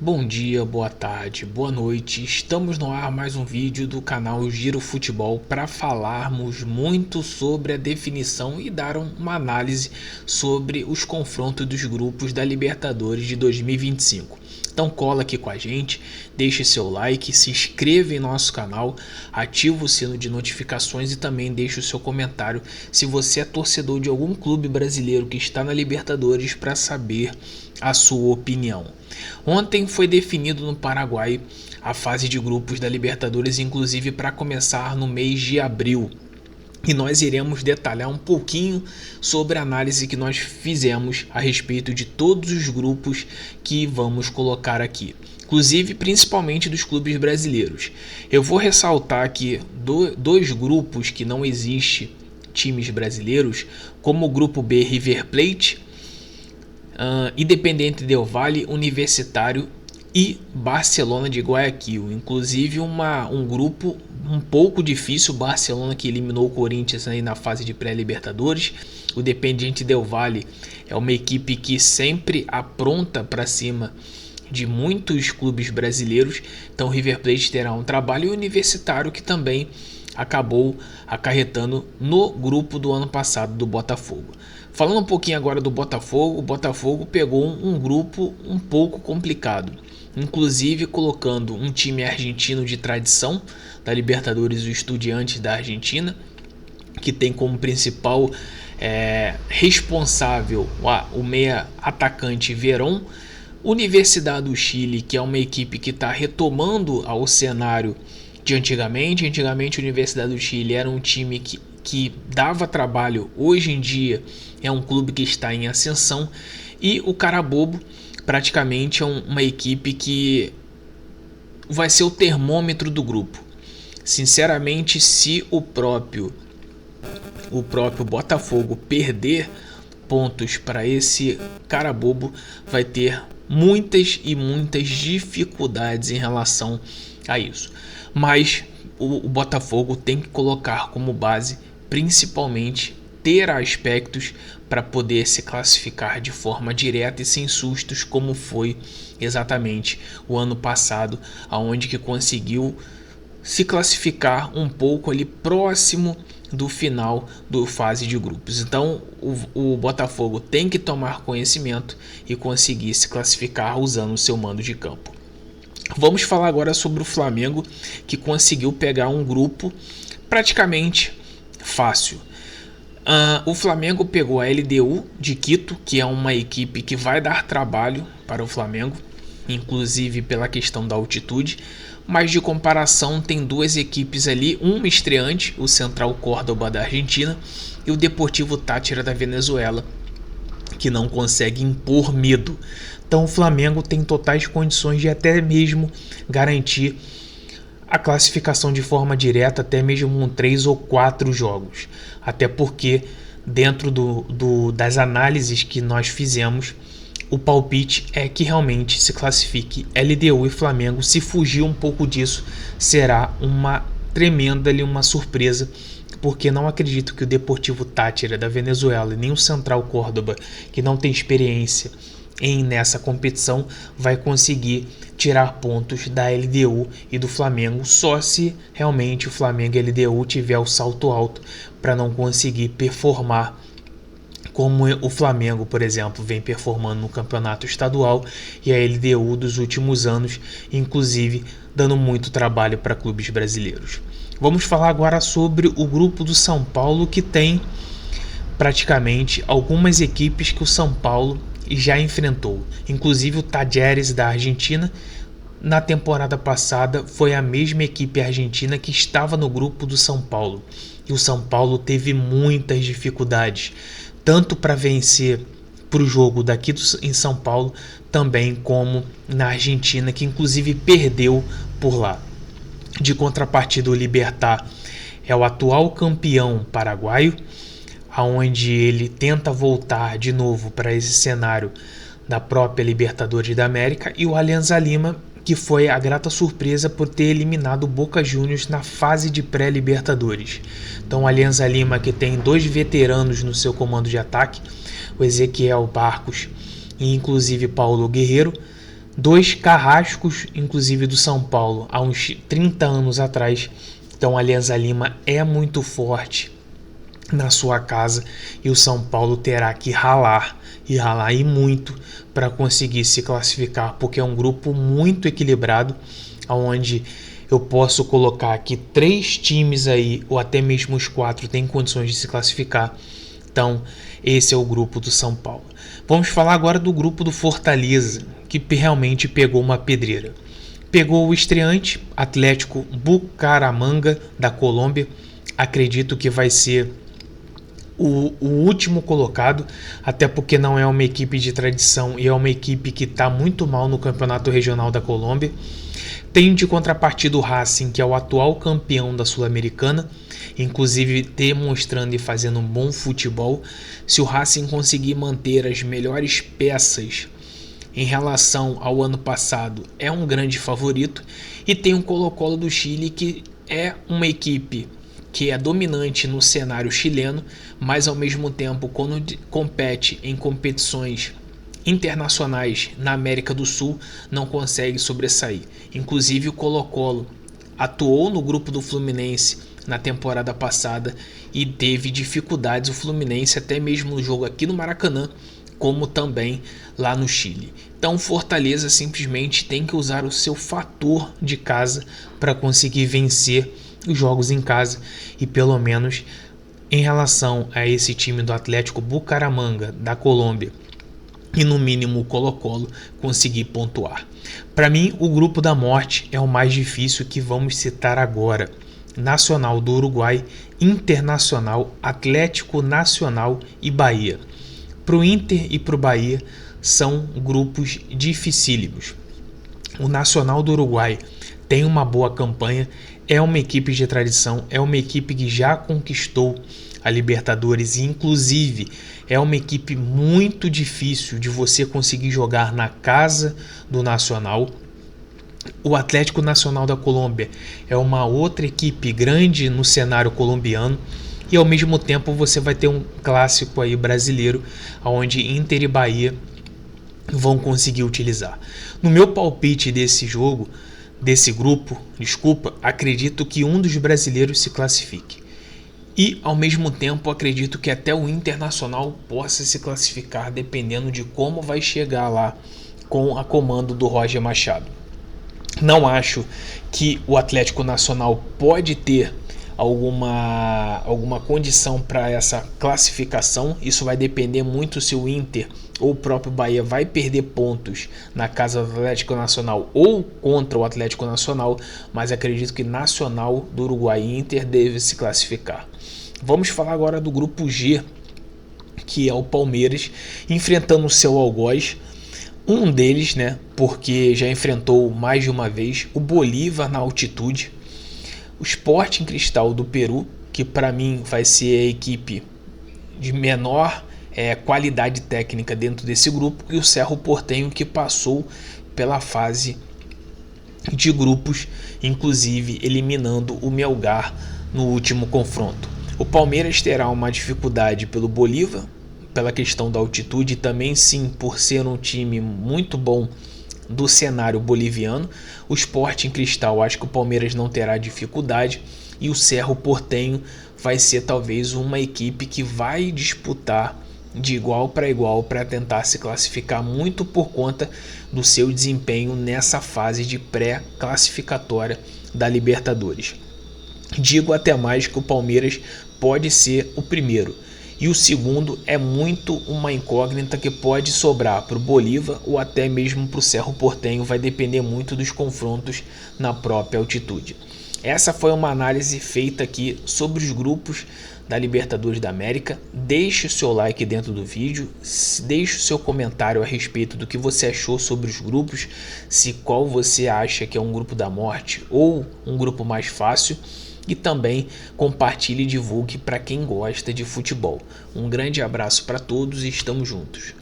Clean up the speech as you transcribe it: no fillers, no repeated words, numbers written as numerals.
Bom dia, boa tarde, boa noite. Estamos no ar mais um vídeo do canal Giro Futebol para falarmos muito sobre a definição e dar uma análise sobre os confrontos dos grupos da Libertadores de 2025. Então cola aqui com a gente, deixe seu like, se inscreva em nosso canal, ativa o sino de notificações e também deixe o seu comentário se você é torcedor de algum clube brasileiro que está na Libertadores para saber a sua opinião. Ontem foi definido no Paraguai a fase de grupos da Libertadores, inclusive para começar no mês de abril. E nós iremos detalhar um pouquinho sobre a análise que nós fizemos a respeito de todos os grupos que vamos colocar aqui, inclusive principalmente dos clubes brasileiros. Eu vou ressaltar aqui dois grupos que não existe times brasileiros, como o grupo B, River Plate, Independiente del Valle, Universitário e Barcelona de Guayaquil. Inclusive um grupo um pouco difícil, Barcelona que eliminou o Corinthians aí na fase de pré-libertadores. O Independiente del Valle é uma equipe que sempre apronta para cima de muitos clubes brasileiros, então o River Plate terá um trabalho, e o Universitário que também acabou acarretando no grupo do ano passado do Botafogo. Falando um pouquinho agora do Botafogo, o Botafogo pegou um grupo um pouco complicado, inclusive colocando um time argentino de tradição da Libertadores, o Estudiantes da Argentina, que tem como principal responsável o meia atacante Verón. Universidade do Chile, que é uma equipe que está retomando ao cenário de antigamente. Antigamente a Universidade do Chile era um time que dava trabalho, hoje em dia é um clube que está em ascensão. E o Carabobo praticamente é uma equipe que vai ser o termômetro do grupo. Sinceramente, se o próprio Botafogo perder pontos para esse Carabobo, vai ter muitas e muitas dificuldades em relação a isso. Mas o Botafogo tem que colocar como base, principalmente, ter aspectos para poder se classificar de forma direta e sem sustos, como foi exatamente o ano passado, aonde que conseguiu se classificar um pouco ali próximo do final do fase de grupos. Então o Botafogo tem que tomar conhecimento e conseguir se classificar usando o seu mando de campo. Vamos falar agora sobre o Flamengo, que conseguiu pegar um grupo praticamente fácil. O Flamengo pegou a LDU de Quito, que é uma equipe que vai dar trabalho para o Flamengo, inclusive pela questão da altitude. Mas de comparação, tem duas equipes ali, uma estreante, o Central Córdoba da Argentina, e o Deportivo Táchira da Venezuela, que não consegue impor medo. Então o Flamengo tem totais condições de até mesmo garantir a classificação de forma direta, até mesmo com 3 ou 4 jogos. Até porque, dentro das análises que nós fizemos, o palpite é que realmente se classifique LDU e Flamengo. Se fugir um pouco disso, será uma tremenda uma surpresa, porque não acredito que o Deportivo Táchira da Venezuela e nem o Central Córdoba, que não tem experiência nessa competição, vai conseguir tirar pontos da LDU e do Flamengo, só se realmente o Flamengo e a LDU tiver o salto alto para não conseguir performar como o Flamengo, por exemplo, vem performando no campeonato estadual, e a LDU dos últimos anos, inclusive dando muito trabalho para clubes brasileiros. Vamos falar agora sobre o grupo do São Paulo, que tem praticamente algumas equipes que o São Paulo já enfrentou, inclusive o Talleres da Argentina. Na temporada passada foi a mesma equipe argentina que estava no grupo do São Paulo, e o São Paulo teve muitas dificuldades, tanto para vencer para o jogo daqui em São Paulo, também como na Argentina, que inclusive perdeu por lá. De contrapartida, o Libertad é o atual campeão paraguaio, onde ele tenta voltar de novo para esse cenário da própria Libertadores da América, e o Alianza Lima, que foi a grata surpresa por ter eliminado o Boca Juniors na fase de pré-Libertadores. Então, o Alianza Lima, que tem 2 veteranos no seu comando de ataque, o Ezequiel Barcos e inclusive Paulo Guerreiro, Dois carrascos, inclusive do São Paulo, há uns 30 anos atrás. Então a Alianza Lima é muito forte na sua casa e o São Paulo terá que ralar e muito para conseguir se classificar, porque é um grupo muito equilibrado, onde eu posso colocar aqui 3 times aí, ou até mesmo os 4 têm condições de se classificar. Então esse é o grupo do São Paulo. Vamos falar agora do grupo do Fortaleza, que realmente pegou uma pedreira. Pegou o estreante Atlético Bucaramanga da Colômbia. Acredito que vai ser o último colocado, até porque não é uma equipe de tradição e é uma equipe que está muito mal no campeonato regional da Colômbia. Tem de contrapartida o Racing, que é o atual campeão da Sul-Americana, inclusive demonstrando e fazendo um bom futebol. Se o Racing conseguir manter as melhores peças em relação ao ano passado, é um grande favorito. E tem o Colo-Colo do Chile, que é uma equipe que é dominante no cenário chileno, mas ao mesmo tempo, quando compete em competições internacionais na América do Sul, não consegue sobressair. Inclusive o Colo-Colo atuou no grupo do Fluminense na temporada passada e teve dificuldades, o Fluminense, até mesmo no jogo aqui no Maracanã, como também lá no Chile. Então Fortaleza simplesmente tem que usar o seu fator de casa para conseguir vencer os jogos em casa e, pelo menos em relação a esse time do Atlético Bucaramanga da Colômbia e no mínimo o Colo-Colo, conseguir pontuar. Para mim, o grupo da morte é o mais difícil, que vamos citar agora: Nacional do Uruguai, Internacional, Atlético Nacional e Bahia. Para o Inter e para o Bahia são grupos dificílimos. O Nacional do Uruguai tem uma boa campanha, é uma equipe de tradição, é uma equipe que já conquistou a Libertadores e inclusive é uma equipe muito difícil de você conseguir jogar na casa do Nacional. O Atlético Nacional da Colômbia é uma outra equipe grande no cenário colombiano e ao mesmo tempo você vai ter um clássico aí brasileiro, onde Inter e Bahia vão conseguir utilizar. No meu palpite desse jogo, desse grupo, acredito que um dos brasileiros se classifique. E, ao mesmo tempo, acredito que até o Internacional possa se classificar, dependendo de como vai chegar lá com a comando do Roger Machado. Não acho que o Atlético Nacional pode ter alguma condição para essa classificação. Isso vai depender muito se o Inter ou o próprio Bahia vai perder pontos na casa do Atlético Nacional ou contra o Atlético Nacional, mas acredito que Nacional do Uruguai e Inter deve se classificar. Vamos falar agora do grupo G, que é o Palmeiras enfrentando o seu algoz. Um deles, porque já enfrentou mais de uma vez o Bolívar na altitude. O Sporting Cristal do Peru, que para mim vai ser a equipe de menor qualidade técnica dentro desse grupo, e o Cerro Porteño, que passou pela fase de grupos, inclusive eliminando o Melgar no último confronto. O Palmeiras terá uma dificuldade pelo Bolívar, pela questão da altitude, e também sim por ser um time muito bom do cenário boliviano. O Sporting Cristal, acho que o Palmeiras não terá dificuldade, e o Cerro Porteño vai ser talvez uma equipe que vai disputar de igual para igual para tentar se classificar, muito por conta do seu desempenho nessa fase de pré-classificatória da Libertadores. Digo até mais que o Palmeiras pode ser o primeiro, e o segundo é muito uma incógnita que pode sobrar para o Bolívar ou até mesmo para o Cerro Porteño. Vai depender muito dos confrontos na própria altitude. Essa foi uma análise feita aqui sobre os grupos da Libertadores da América. Deixe o seu like dentro do vídeo, deixe o seu comentário a respeito do que você achou sobre os grupos, se qual você acha que é um grupo da morte ou um grupo mais fácil. E também compartilhe e divulgue para quem gosta de futebol. Um grande abraço para todos e estamos juntos.